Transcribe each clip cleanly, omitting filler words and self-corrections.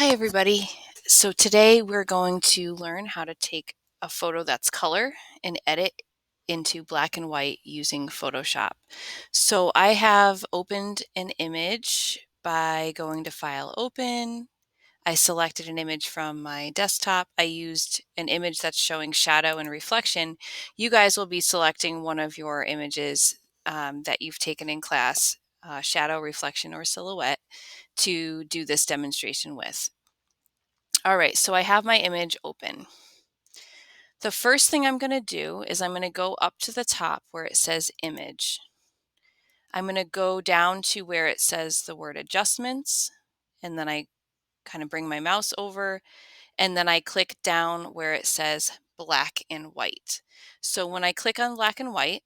Hi, everybody. So today we're going to learn how to take a photo that's color and edit into black and white using Photoshop. So I have opened an image by going to File, Open. I selected an image from my desktop. I used an image that's showing shadow and reflection. You guys will be selecting one of your images that you've taken in class, shadow, reflection, or silhouette, to do this demonstration with. All right, so I have my image open. The first thing I'm going to do is I'm going to go up to the top where it says image. I'm going to go down to where it says the word adjustments, and then I kind of bring my mouse over, and then I click down where it says black and white. So when I click on black and white,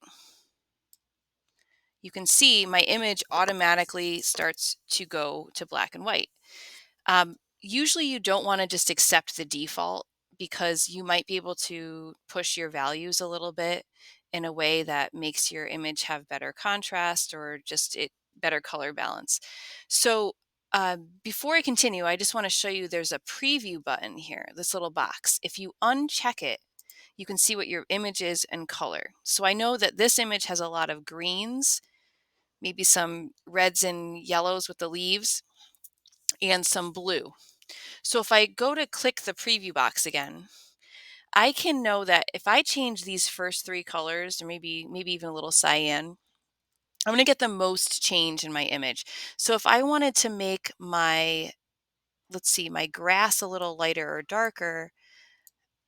you can see my image automatically starts to go to black and white. Usually you don't want to just accept the default because you might be able to push your values a little bit in a way that makes your image have better contrast or just better color balance. So before I continue, I just want to show you there's a preview button here, this little box. If you uncheck it, you can see what your image is and color. So I know that this image has a lot of greens, maybe some reds and yellows with the leaves, and some blue. So if I go to click the preview box again, I can know that if I change these first three colors, or maybe even a little cyan, I'm going to get the most change in my image. So if I wanted to make my, let's see, my grass a little lighter or darker,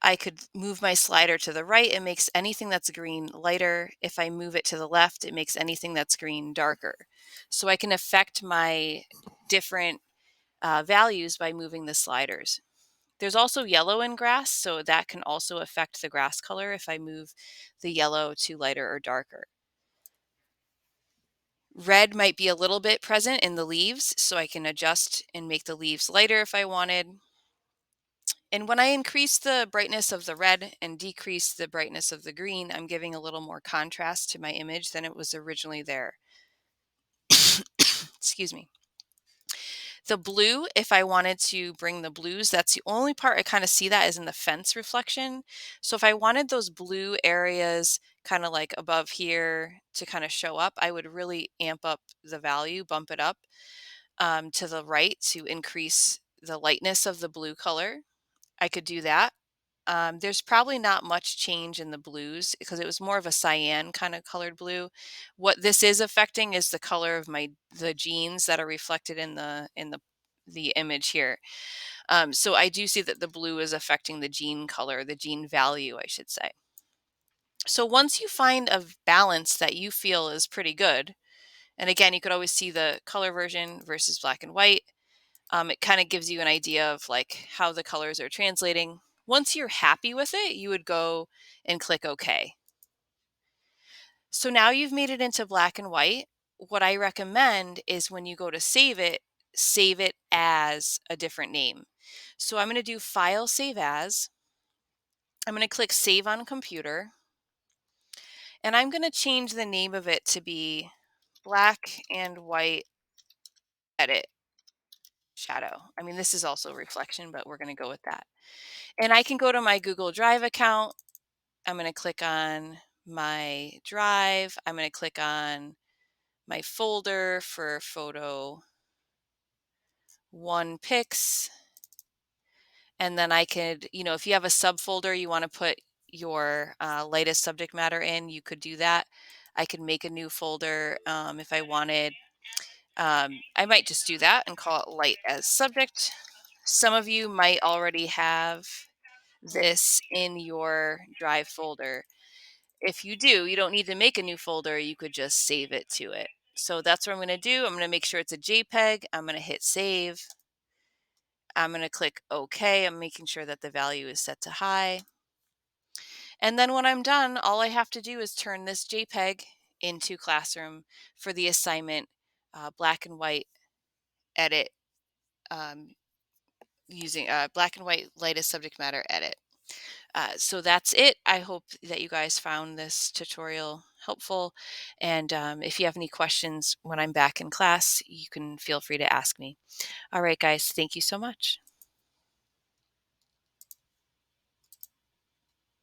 I could move my slider to the right. It makes anything that's green lighter. If I move it to the left, it makes anything that's green darker. So I can affect my different values by moving the sliders. There's also yellow in grass, so that can also affect the grass color if I move the yellow to lighter or darker. Red might be a little bit present in the leaves, so I can adjust and make the leaves lighter if I wanted. And when I increase the brightness of the red and decrease the brightness of the green, I'm giving a little more contrast to my image than it was originally there. Excuse me. The blue, if I wanted to bring the blues, that's the only part I kind of see that is in the fence reflection. So if I wanted those blue areas kind of like above here to kind of show up, I would really amp up the value, bump it up to the right to increase the lightness of the blue color. I could do that. There's probably not much change in the blues because it was more of a cyan kind of colored blue. What this is affecting is the color of the jeans that are reflected in the image here. So I do see that the blue is affecting the jean color, the jean value, I should say. So once you find a balance that you feel is pretty good, and again, you could always see the color version versus black and white. It kind of gives you an idea of like how the colors are translating. Once you're happy with it, you would go and click OK. So now you've made it into black and white. What I recommend is when you go to save it as a different name. So I'm going to do File, Save As. I'm going to click Save on Computer. And I'm going to change the name of it to be Black and White Edit Shadow. I mean, this is also reflection, but we're going to go with that. And I can go to my Google Drive account. I'm going to click on my drive. I'm going to click on my folder for photo 1 pics. And then I could, if you have a subfolder you want to put your latest subject matter in, you could do that. I could make a new folder if I wanted. I might just do that and call it light as subject. Some of you might already have this in your drive folder. If you do, you don't need to make a new folder. You could just save it to it. So that's what I'm going to do. I'm going to make sure it's a JPEG. I'm going to hit save. I'm going to click OK. I'm making sure that the value is set to high. And then when I'm done, all I have to do is turn this JPEG into Classroom for the assignment, black and white edit, um, using black and white lightest subject matter edit. So that's it. I hope that you guys found this tutorial helpful. And if you have any questions when I'm back in class, you can feel free to ask me. All right, guys, thank you so much.